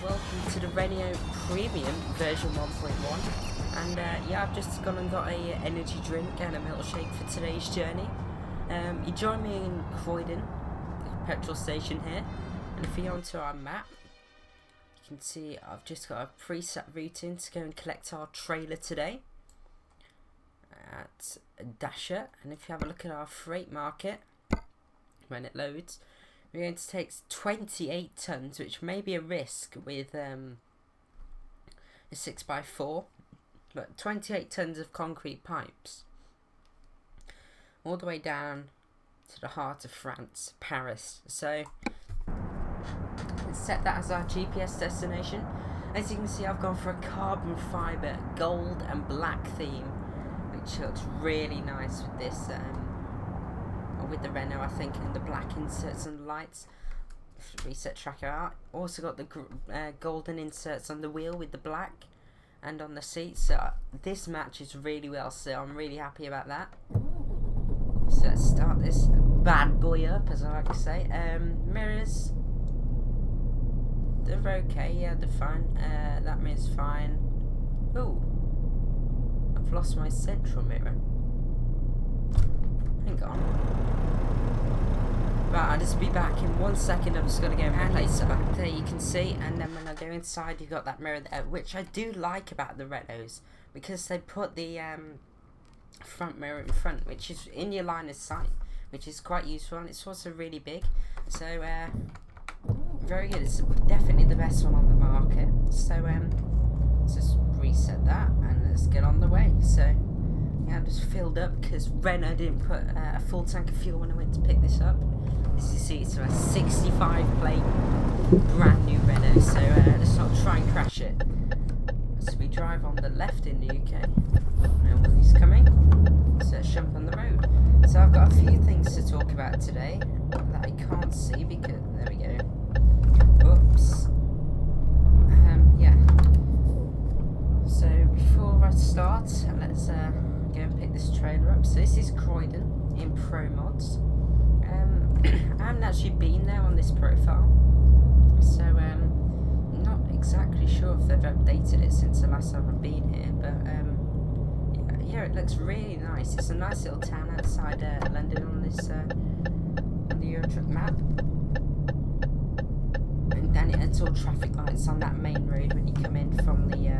Welcome to the Renault Premium version 1.1, and yeah, I've just gone and got a energy drink and a milkshake for today's journey. You join me in Croydon, the petrol station here, and if you go onto our map, you can see I've just got a preset route in to go and collect our trailer today at Dasher. And if you have a look at our freight market, when it loads, we're going to take 28 tons, which may be a risk with a 6x4, but 28 tons of concrete pipes all the way down to the heart of France, Paris. So let's set that as our GPS destination. As you can see, I've gone for a carbon fibre gold and black theme, which looks really nice with this with the Renault, I think, and the black inserts and lights. Reset tracker out. Also got the golden inserts on the wheel with the black and on the seats. So this matches really well, so I'm really happy about that. So let's start this bad boy up, as I like to say. Mirrors, they're okay, yeah, they're fine. That mirror's fine. Ooh, I've lost my central mirror. Hang on. Right, I'll just be back in 1 second. I'm just going to go and replace it back there, you can see. And then when I go inside, you've got that mirror there, which I do like about the Renaults, because they put the front mirror in front, which is in your line of sight, which is quite useful, and it's also really big. So very good. It's definitely the best one on the market. So let's just reset that and let's get on the way. So yeah, I'm just filled up because Renault didn't put a full tank of fuel when I went to pick this up. As you see, it's a 65 plate brand new Renault, so let's not try and crash it. So we drive on the left in the UK, and when he's coming, so let's jump on the road. So I've got a few things to talk about today that I can't see because, there we go. Oops. Yeah. So before I start, let's go and pick this trailer up. So this is Croydon in Pro Mods. I haven't actually been there on this profile, so not exactly sure if they've updated it since the last time I've been here, but yeah, it looks really nice. It's a nice little town outside London on this on the Eurotruck map, and then it's all traffic lights on that main road when you come in from the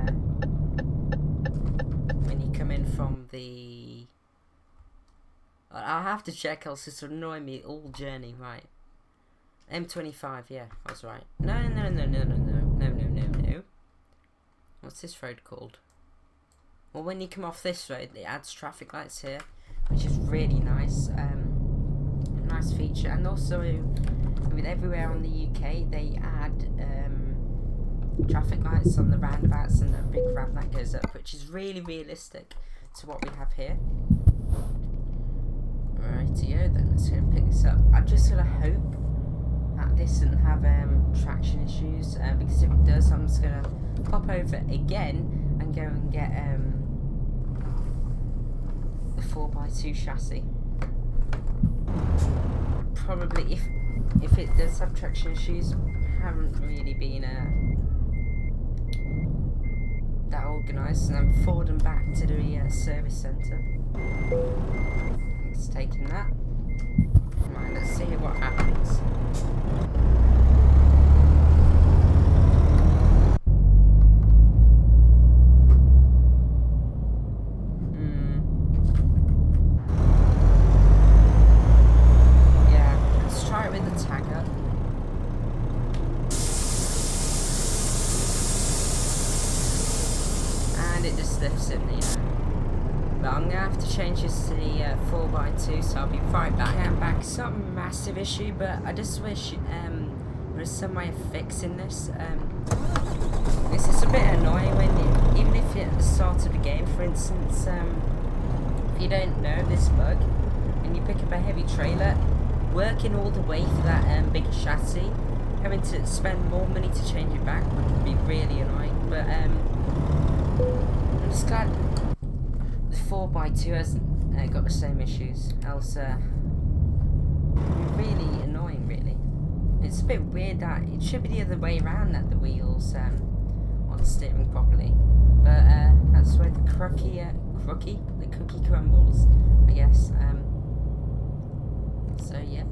I'll have to check, else this will annoy me all journey. Right, M25, yeah, I was right. No. What's this road called? Well, when you come off this road, it adds traffic lights here, which is really nice. A nice feature, and also with everywhere on the UK, they add traffic lights on the roundabouts and the big ramp that goes up, which is really realistic. to what we have here. Rightio then, let's go and pick this up. I'm just gonna hope that this doesn't have traction issues, because if it does, I'm just gonna pop over again and go and get the 4x2 chassis. Probably if it does have traction issues, haven't really been that organised, and I'm forwarding back to the service centre. It's taking that. Right, let's see what happens. Yeah, let's try it with the tagger. And it just lifts in the air. But I'm going to have to change this to the 4x2, so I'll be right back. I'm back. It's not a massive issue, but I just wish there was some way of fixing this. This is a bit annoying when, even if you're at the start of the game, for instance, if you don't know this bug, and you pick up a heavy trailer, working all the way for that bigger chassis, having to spend more money to change it back would be really annoying. But I'm just glad the 4x2 hasn't got the same issues, else really annoying really. It's a bit weird that it should be the other way around, that the wheels aren't steering properly, but that's where the cookie crumbles, I guess. So yeah,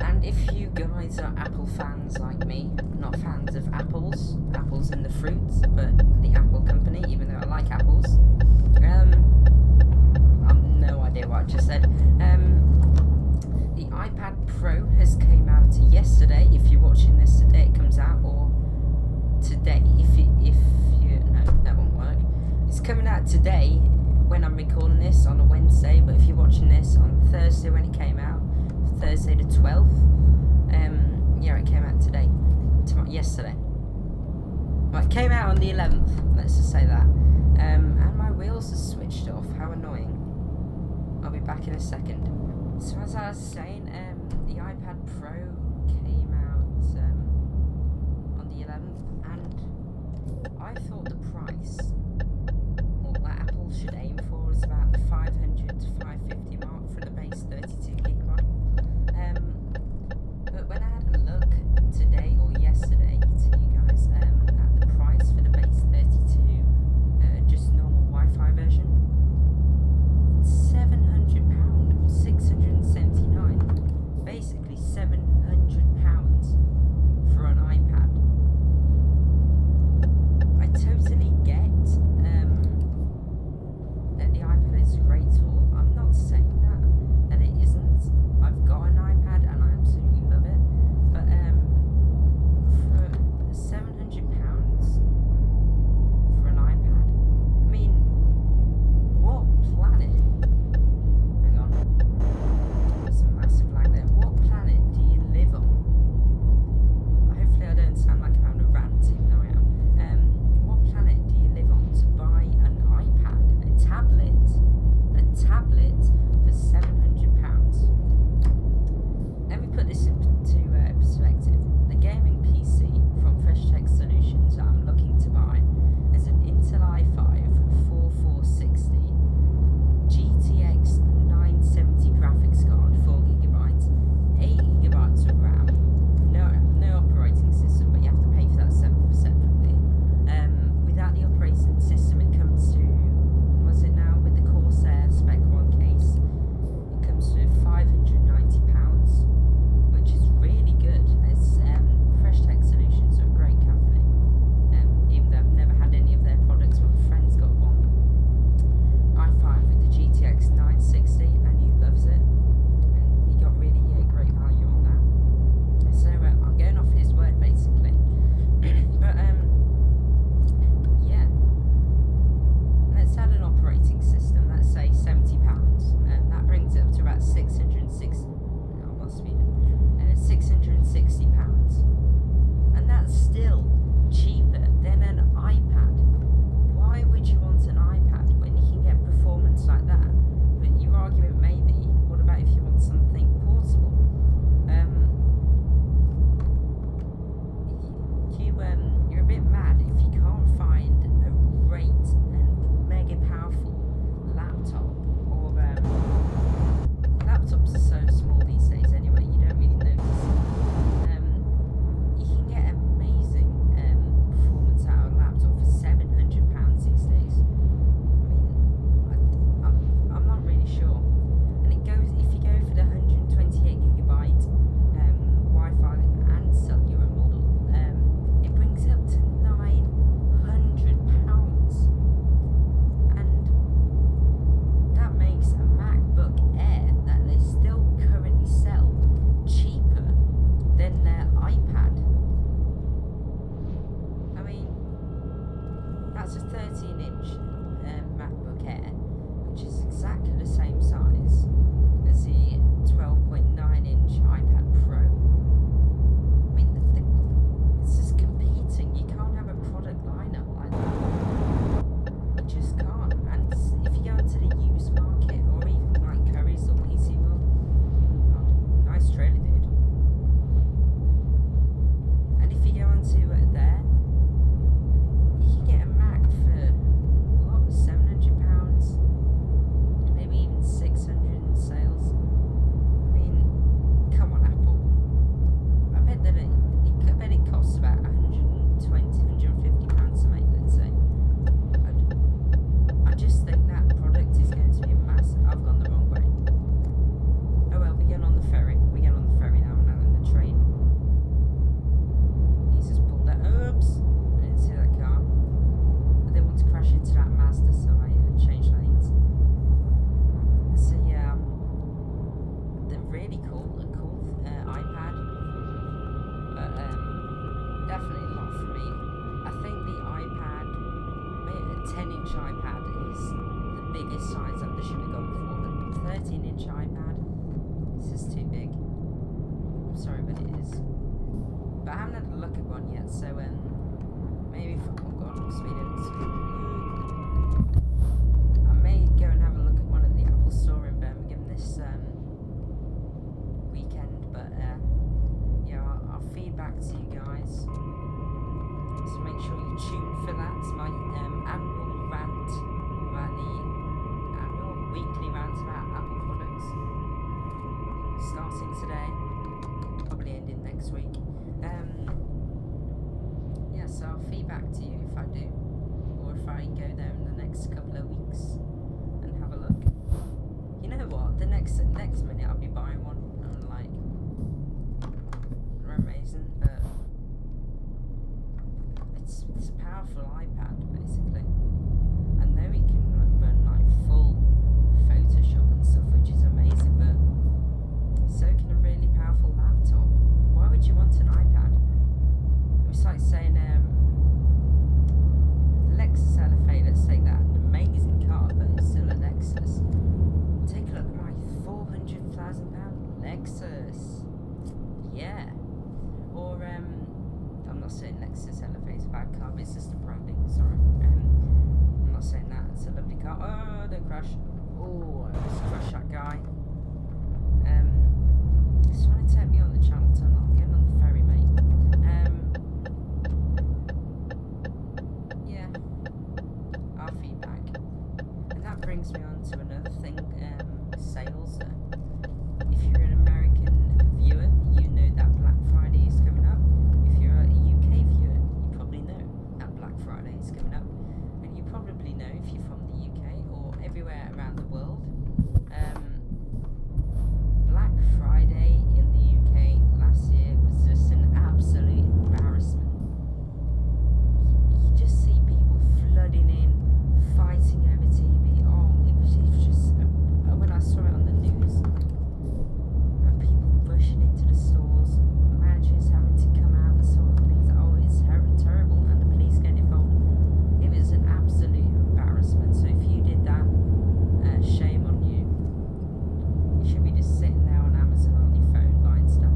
and if you guys are Apple fans like me, not fans of apples and the fruits, but the Apple company, even though I like apples, I've no idea what I just said. The iPad Pro has came out yesterday. If you're watching this today, it comes out, or today. If you no, that won't work. It's coming out today when I'm recording this on a Wednesday. But if you're watching this on Thursday when it came out, Thursday the 12th, yeah, it came out today. Yesterday. Well, it came out on the 11th. Let's just say that. And my wheels are switched off. How annoying. I'll be back in a second. So as I was saying, the iPad Pro came out on the 11th, and I thought the price, what Apple should aim for, is about the 500 to 550 mark for the base 32 gig one. But when I had a look today or yesterday to you guys at the price for the base 32, just normal Wi-Fi version, it's £700 or 679. Basically £700 for an iPad. I totally get It's a 13-inch MacBook Air, which is exactly the same size as the 12.9-inch iPad Pro. I mean, it's just competing. You can't have a product lineup like that. You just can't. And if you go into the used market, or even like Curry's or PC World, oh, nice trailer, dude. And if you go into there, you can get a Mac for what, £700, maybe even 600 in sales. I mean, come on, Apple. I bet that it costs about £120, £150 to make, let's say. I just think that product is going to be massive. I've gone the wrong way. Oh well, we're getting on the ferry. We're getting on the ferry now, and on the train. He's just pulled that. Oops! I didn't see that car. I didn't want to crash into that Mazda, so I changed lanes. So yeah, they're really cool. A cool iPad, but definitely not for me. I think the iPad, maybe a 10-inch iPad, is the biggest size that they should have gone for. The 13-inch iPad, this is too big. I'm sorry, but it is. But I haven't had a look at one yet, so maybe oh god, I'm speeding. I may go and have a look at one at the Apple Store in Birmingham this weekend, but yeah, I'll feed back to you guys. So make sure you tune for that. My annual rant about the annual weekly rant about Apple products, starting today, probably ending next week. Yeah, so I'll feed back to you if I do, or if I go there in the next couple of weeks and have a look. You know what? The next minute I'll be buying one. I'm like, they're amazing, but it's a powerful iPad basically. I know it can run like full Photoshop and stuff, which is amazing, but so can a really powerful laptop. Why would you want an iPad? It's like saying Lexus LFA, let's take that, an amazing car, but it's still a Lexus. Take a look at my £400,000 Lexus. Yeah. Or I'm not saying Lexus LFA is a bad car, but it's just a branding, sorry. I'm not saying that, it's a lovely car. Oh, don't crash. Oh, I just crushed that guy. Just trying to take me on the channel tunnel. I'm getting on the ferry, mate. Yeah, our feedback. And that brings me on to another thing, sales. If you're an American viewer, you know that Black Friday is coming up. If you're a UK viewer, you probably know that Black Friday is coming up. And you probably know, if you're from the UK or everywhere around the world, Black Friday in the UK last year was just an absolute embarrassment. You just see people flooding in, fighting over TV. Oh, it was just when I saw it on the news, and people rushing into the stores, managers having to come out and sort of things. Oh, it's terrible, and the police getting involved. It was an absolute embarrassment. So if you did that, shame on you. You should be just sitting there on Amazon on your phone buying stuff.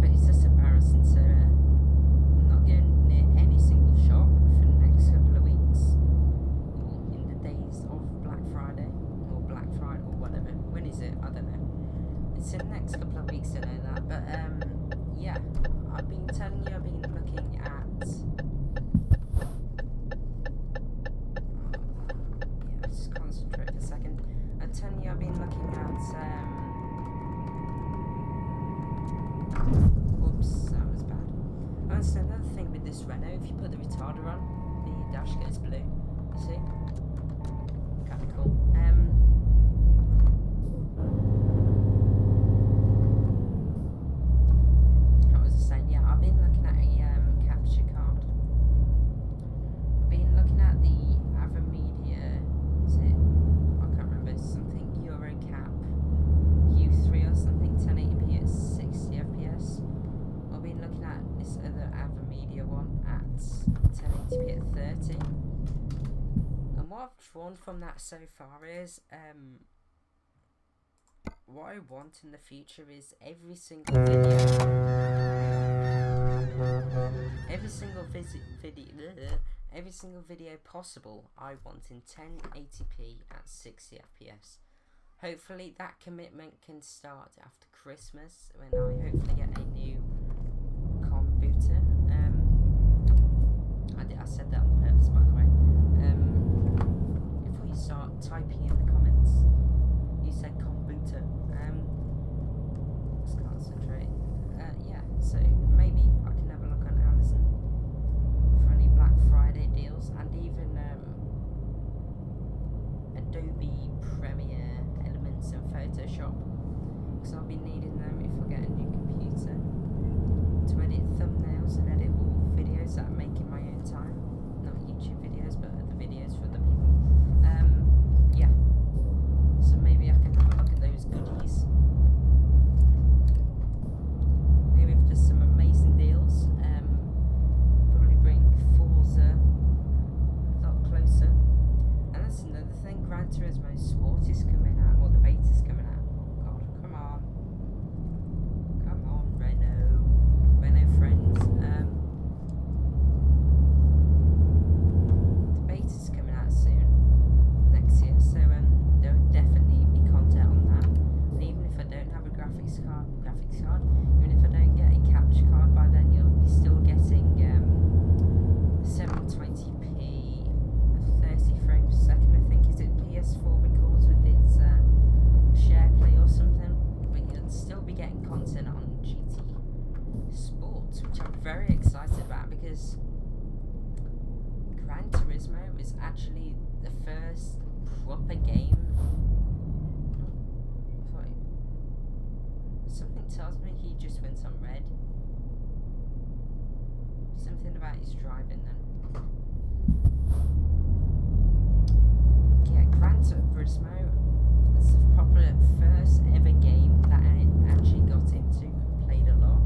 But it's just embarrassing, so I'm not going near any single shop for the next couple of weeks, or in the days of Black Friday, or whatever. When is it? I don't know. It's in the next couple of weeks, I know that. But yeah, I've been telling you, I've been looking at. Yeah, just concentrate for a second. I'm telling you, I've been looking at. Whoops, that was bad. Oh, so another thing with this Renault, if you put the retarder on, the dash goes blue. You see? Kind of cool. What was I saying? Yeah, I've been looking at a capture card. I've been looking at the Avamedia. Is it? I can't remember. Something Eurocap U3 or something. 1080p at 60 FPS. I've been looking at this other Avamedia one at 1080p quality. And what I've drawn from that so far is what I want in the future is every single video possible I want in 1080p at 60 fps. Hopefully that commitment can start after Christmas when I hopefully get a new computer. I said that on purpose, by the way. If we start typing in the comments, you said computer. Let's concentrate. Yeah, so maybe I can have a look on Amazon for any Black Friday deals, and even Adobe Premiere Elements and Photoshop, because I'll be needing them if I get a new computer to edit thumbnails and edit all videos that I make in my own time. Not YouTube videos, but other videos for other people. Yeah. So maybe I can have a look at those goodies. Maybe if there's some amazing deals. Probably bring Forza a lot closer. And that's another thing, Gran Turismo Sport is coming out, or the beta's coming out. Oh god, come on. Come on, Renault friends. The beta's coming out soon, next year, so there will definitely be content on that. And even if I don't have a graphics card, even if I don't get a capture card by then, you'll be still getting 720p 30 frames per second, I think. Is it PS4 records with its share play or something? But you'll still be getting content on GT Sports, which I'm very excited about, because Gran Turismo is actually the first proper game. Something tells me he just went on red. Something about his driving then. Yeah, Gran Turismo is the proper first ever game that I actually got into and played a lot.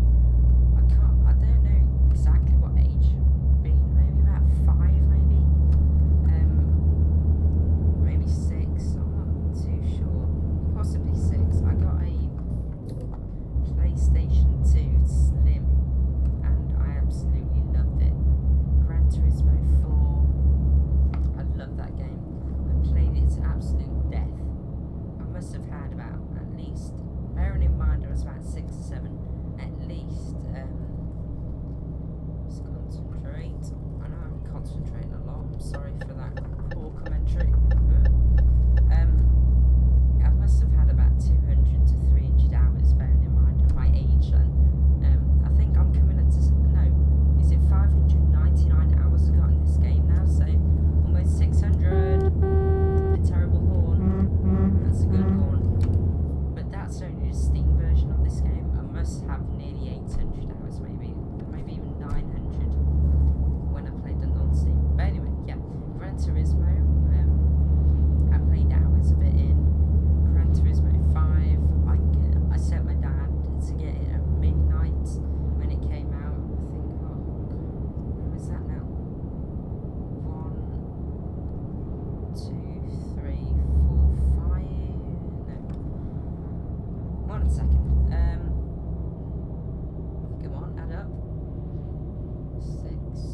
I don't know exactly what age, but maybe about 5 maybe. Maybe 6, I'm not too sure. Possibly 6. I got a PlayStation 2 Slim and I absolutely loved it. Gran Turismo 4, I love that game. I played it to absolute death. I must have had about, at least, bearing in mind I was about 6 or 7, at least, let's concentrate. I know I'm concentrating a lot, I'm sorry for that poor commentary. I must have had about 200 to 300 hours, bearing in mind my age, and I think I'm coming up to, no, is it 599 hours I got in this game now, so almost 600. A terrible horn, that's a good horn, but that's only the Steam version of this game. I must have nearly 800 hours, maybe even 900 when I played the non-Steam. But anyway, yeah, Gran Turismo, I played hours of it in. Gran Turismo 5, I sent my dad to get it at midnight when it came out. I think, when was that now? 1, 2, 3, 4, 5. No. 1 second. Come on, add up. 6,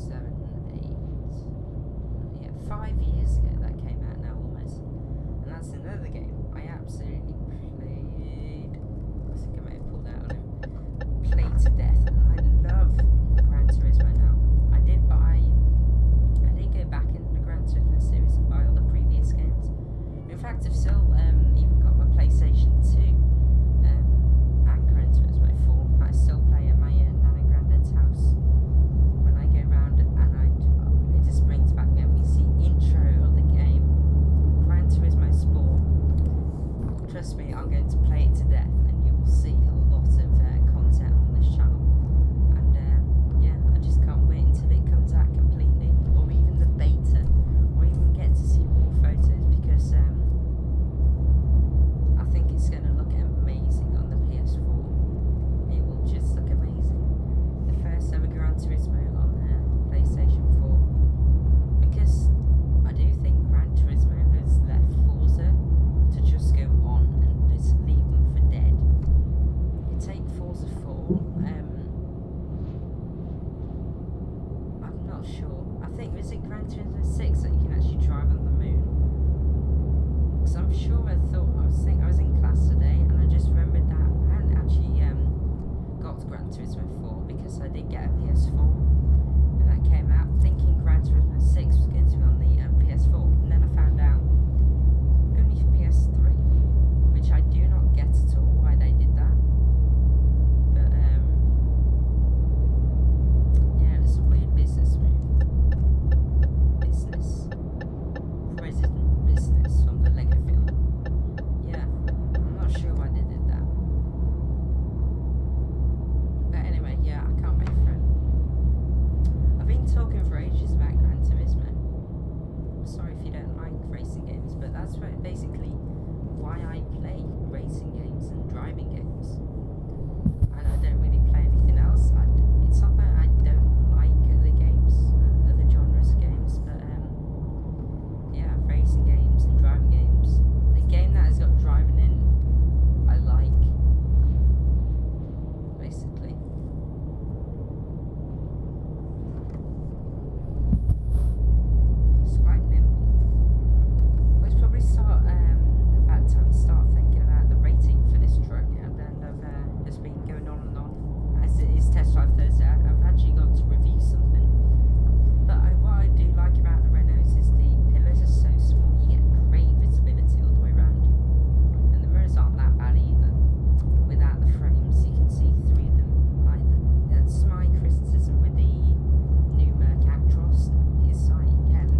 7, 8. Yeah, 5 years ago that came out now almost. And that's another game I absolutely played. I think I may have pulled out on him. Played to death, and I love Gran Turismo now. I did go back into the Gran Turismo series and buy all the previous games. In fact, I've still even got my PlayStation 2 and Gran Turismo 4. I still play at my nan and granddad's house when I go round, and it just brings back memories. The intro of the game, Gran Turismo Sport. Trust me, I'm going to play it to death, and you will see a lot of content on this channel. think, was it Gran Turismo 6 that you can actually drive on the moon? Because I'm sure I was in class today, and I just remembered that I hadn't actually got Gran Turismo 4 because I did get a PS4, and that came out thinking Gran Turismo 6 was going to be on the PS4, and then I found out only for PS3, which I do not get at all why they did that. But yeah, it was a weird business move. President business from the Lego film. Yeah, I'm not sure why they did that. But anyway, yeah, I can't wait for it. I've been talking for ages about Gran Turismo. Sorry if you don't like racing games, but that's basically why I play racing games and driving games. And I don't really play anything else. It's not that I don't like other games, other genres of games, but yeah, racing games and driving games. A game that has got driving in, I like, basically. It's quite nimble. Well, it's probably about time to start thinking about the rating for this truck, and then I've just been going on and on. As it is Test Drive Thursday, I've actually got to review something. But what I do like about the Renaults is the pillars are so small, you get great visibility all the way around. And the mirrors aren't that bad either. Without the frames, you can see through them. That's my criticism with the new Merc Actros. Is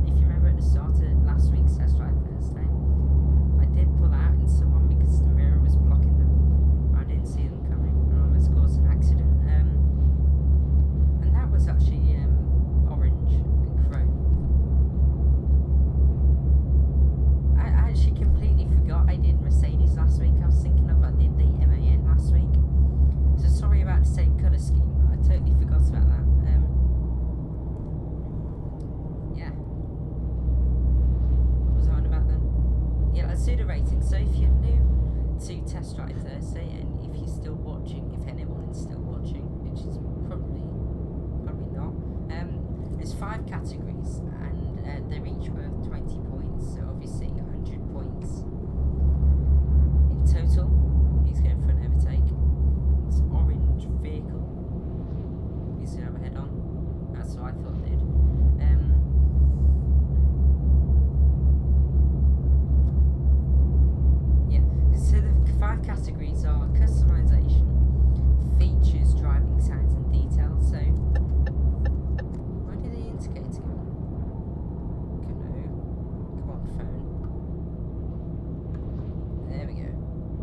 if you remember at the start of last week's Test Drive Thursday, I did pull out in someone because the mirror was blocking them. I didn't see them coming and almost caused an accident. And that was actually orange and chrome. I actually completely forgot I did Mercedes last week. I was thinking of I did the MAN last week. So sorry about the same colour scheme. I totally forgot about that. Yeah. What was I on about then? Yeah, let's do the rating. So if you're new to Test Drive Thursday, and if you're still watching, if anyone is still watching, which is probably not, there's 5 categories, and they're each worth 20 points, so obviously 100 points in total. He's going for an overtake. It's orange vehicle. He's going to have a head on. That's what I thought they did. Yeah, so the 5 categories are customization, features, driving sounds and details. So where did the indicator go? Come on, phone. There we go.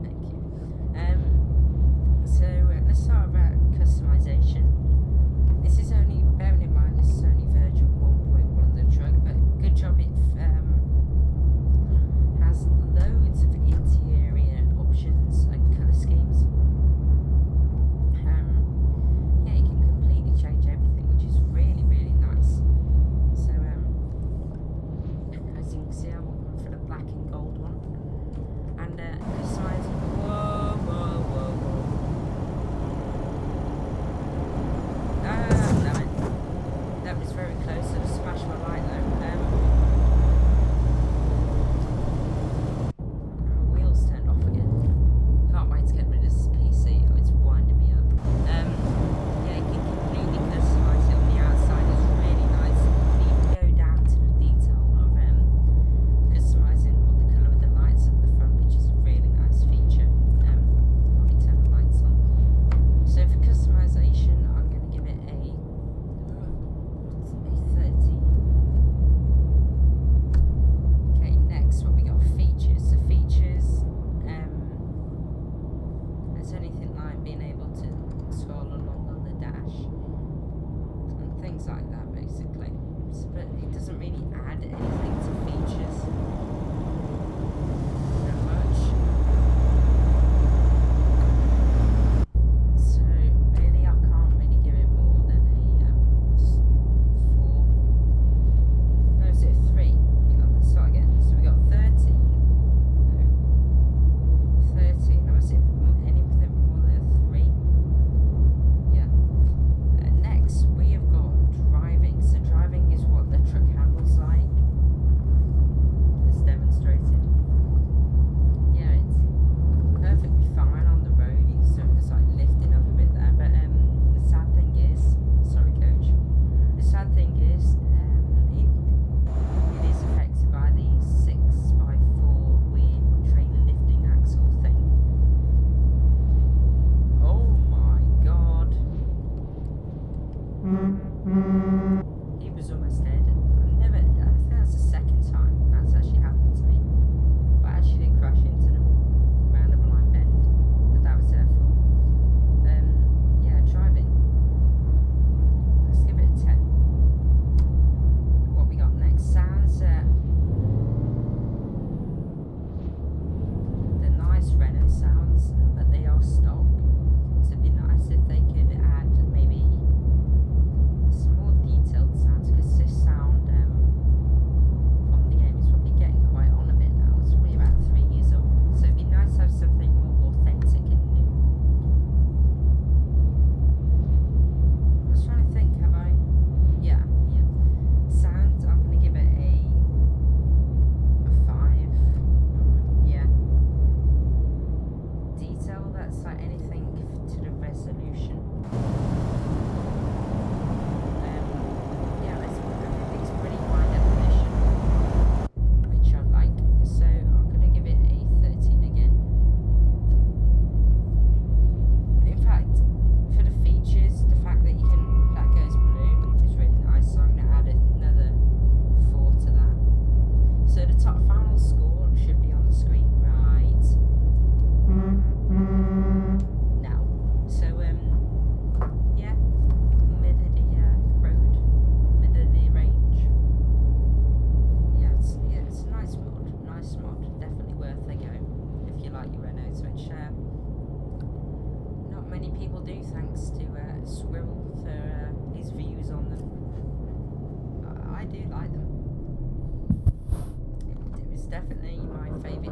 Thank you. So let's start about customization. This is only, bearing in mind, this is only version 1.1 of the truck, but good job it has loads of interior options and colour schemes. Yeah, you can completely change everything, which is really, really nice. So, as you can see, I went for the black and gold one. And customise. Whoa. Damn it. That was very close to smash my light though. My wheels turned off again. Can't wait to get rid of this PC. Oh, it's winding me up. Yeah, you can completely customise it on the outside. It's really nice. You can even go down to the detail of customising what the colour of the lights at the front, which is a really nice feature. Let me turn the lights on. So for customisation, I'm going to give it a 13. Okay, next what we got, features. So features, there's anything like being able to scroll along on the dash and things like that basically. But it doesn't really add anything to features that much. So really I can't really give it more than a 4. No, is it 3? Hang on, let's start again. So we got 13. No. 13. Or is it anything more than a 3? Yeah. Next we have got driving. So driving is what the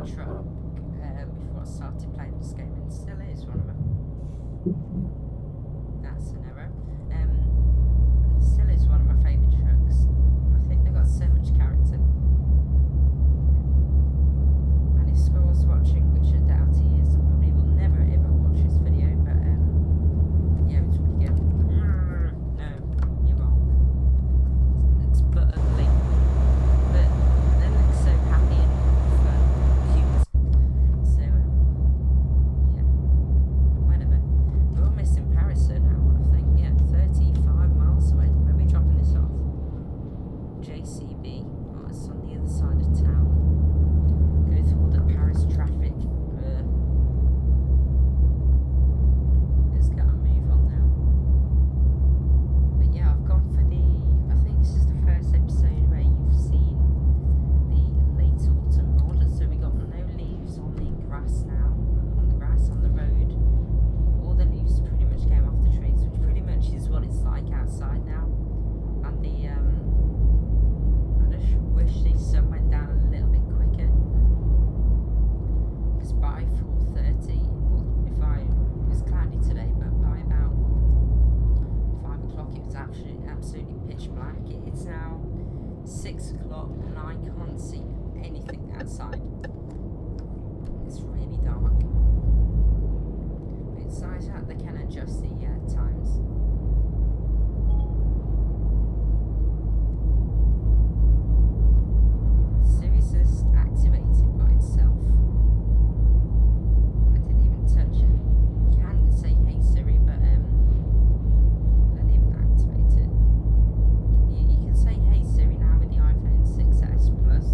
truck before I started playing this game, and still is one of them. That's an error. It still is one of my favourite trucks. I think they've got so much character. And if Squirrel's watching, which I doubt he is, and probably will never ever watch this video, but yeah, it's really good. No, you're wrong. It's but ugly. But they look so happy and fun, cute. So yeah, whatever. We're almost in Paris so now, I think. Yeah, 35 miles away. Where are we dropping this off? JCB. Oh, it's on the other side of town. Go through all the Paris traffic. Let's get a move on now. But yeah, I've gone for the. I think this is the first episode where you've seen the late autumn mod. So we got no leaves on the grass now. On the grass, on the road. All the leaves pretty much came off the trees, which pretty much is what it's like outside now. And the I just wish the sun went down a little bit quicker. Because by 4:30, well, it was cloudy today, but by about 5 o'clock it was absolutely pitch black. It's now 6 o'clock and I can't see anything outside. It's really dark. It's nice that they can adjust the times. Series is activated by itself. I didn't even touch it. You can say hey Siri, but I didn't even activate it. You can say hey Siri now with the iPhone 6s Plus,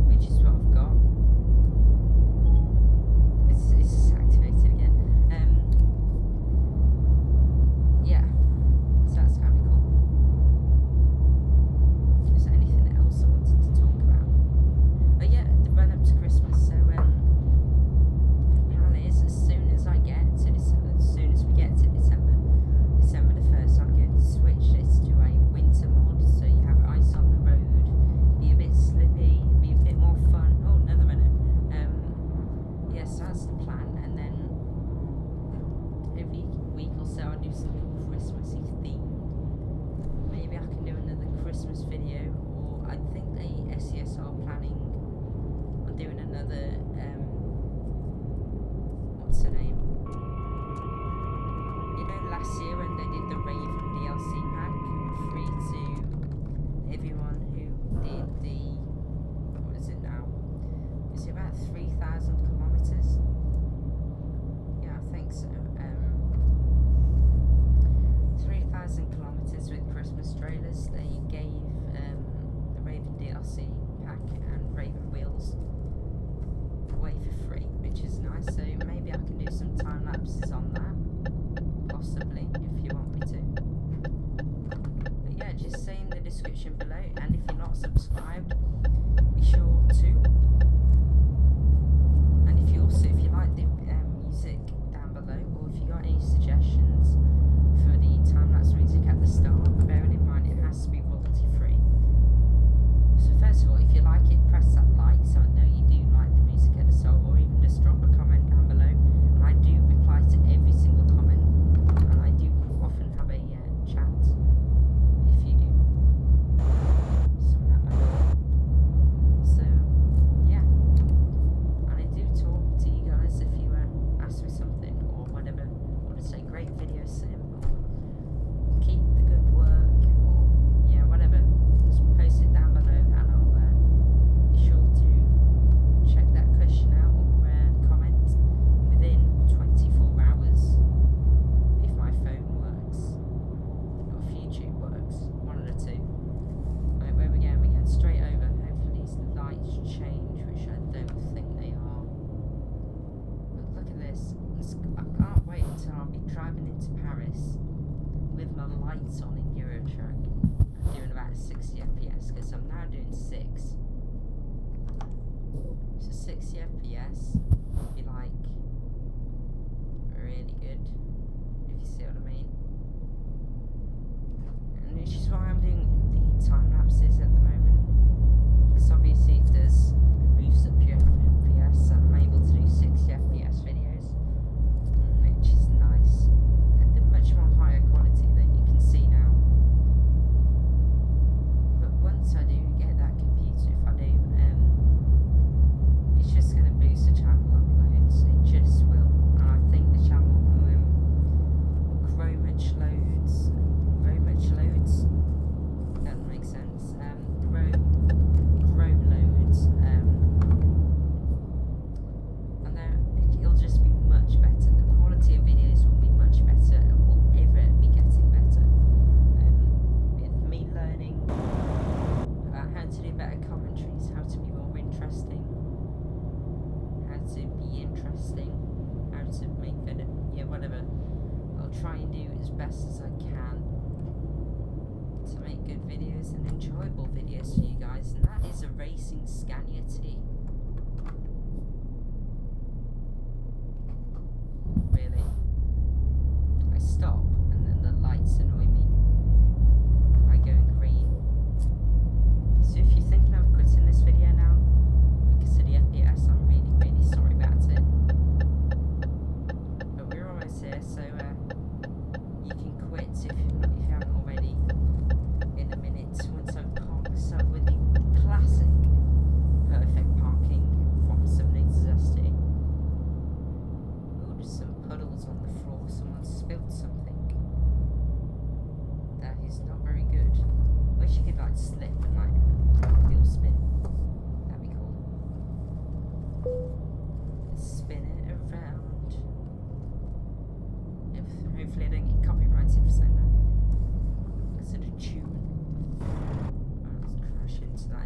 which is what I've got. It's just activated again. Yeah, so that's kind of cool. Is there anything else I wanted to talk about? Oh yeah, the run up to Christmas. So the plan is as soon as we get to December, December the 1st, I'm going to switch this to a winter mod. So you have ice on the road, be a bit slippy, be a bit more fun. Oh, another Renault. Yes, that's the plan. And then every week or so I'll do something Christmassy themed. Maybe I can do another Christmas video, or I think the SES are planning on doing another what's the name? You know, last year when they did the Raven DLC pack, free to everyone who did the, what is it now? Is it about 3,000 kilometers? Yeah, I think so. 3,000 kilometers with Christmas trailers. They gave the Raven DLC pack and Raven wheels away for free, which is nice. So maybe I can do some time lapses on that, possibly, if you want me to. But yeah, just say in the description below, and if you're not subscribed, be sure to. And if you like the music down below, or if you got any suggestions for the time-lapse music at the start, bearing in mind it has to be royalty free. So first of all, if you like it, press that like so I know you do like the music at the start, or even just drop a comment down below. And I do reply to every single comment, and I do often have a chat if you do. So yeah, and I do talk to you guys if you ask me something or whatever, or to say great video sim, or keep the good work, or yeah, whatever. Just post it down below, and I'll be sure to check that question out, or comment within 24 hours if my phone works or if YouTube works, one of the two. Right, where are we going? We're going straight over. Hopefully these lights change, which I don't think they are. But look at this. I can't wait until I'll be driving into Paris with my lights on in Euro Truck, doing about 60 FPS, because I'm now doing 6. So 60 FPS would be like really good, if you see what I mean. And which is why I'm doing the time lapses at the moment, because obviously it does boost up your FPS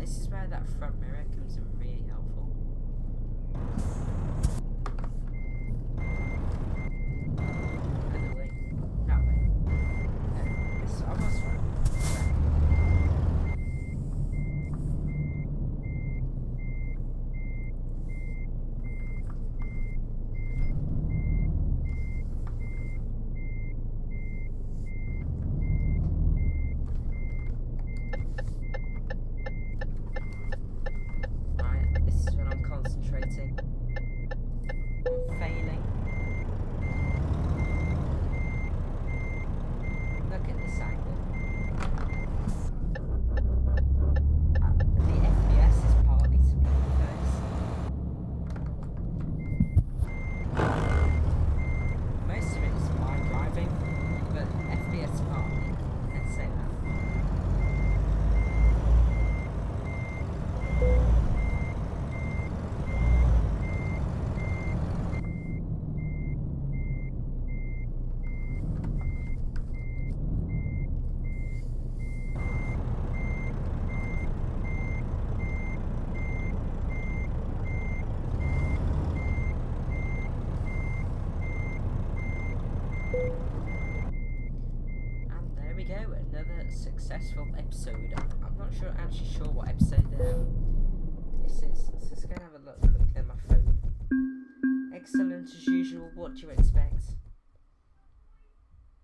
this is where that front mirror comes in really helpful. Other way. That way. This, I was right. Concentrating on failing. Look at this angle. The FPS is partly to blame for this. Most of it is my driving, but FPS partly. Let's say that. And there we go, another successful episode. I'm not actually sure what episode this is. So just gonna have a look quickly on my phone. Excellent as usual. What do you expect?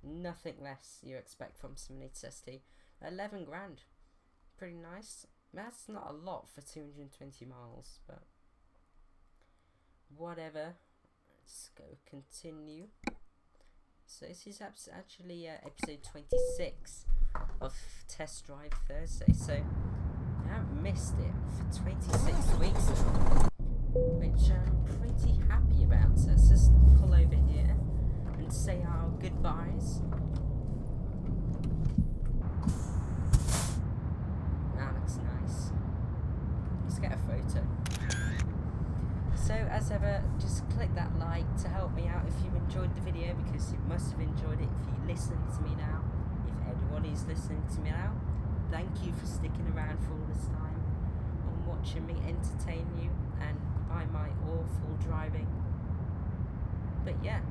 Nothing less you expect from some ST. 11 grand. Pretty nice. That's not a lot for 220 miles, but whatever. Let's go continue. So this is actually episode 26 of Test Drive Thursday. So I haven't missed it for 26 weeks now, which I'm pretty happy about. So let's just pull over here and say our goodbyes. That looks nice. Let's get a photo. So as ever, just click that like to help me out if you've enjoyed the video, because you must have enjoyed it if you're listening to me now. If anybody's listening to me now, thank you for sticking around for all this time and watching me entertain you and by my awful driving. But yeah,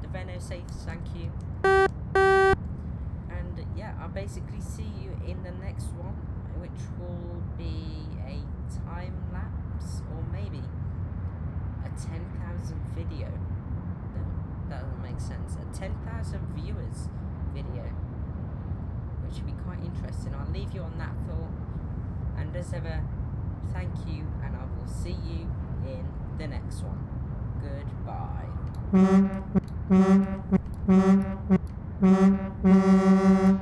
the Renault says thank you. And yeah, I'll basically see you in the next one, which will be a time lapse or maybe a 10,000 video. No, that doesn't make sense. A 10,000 viewers video, which would be quite interesting. I'll leave you on that thought. And as ever, thank you, and I will see you in the next one. Goodbye.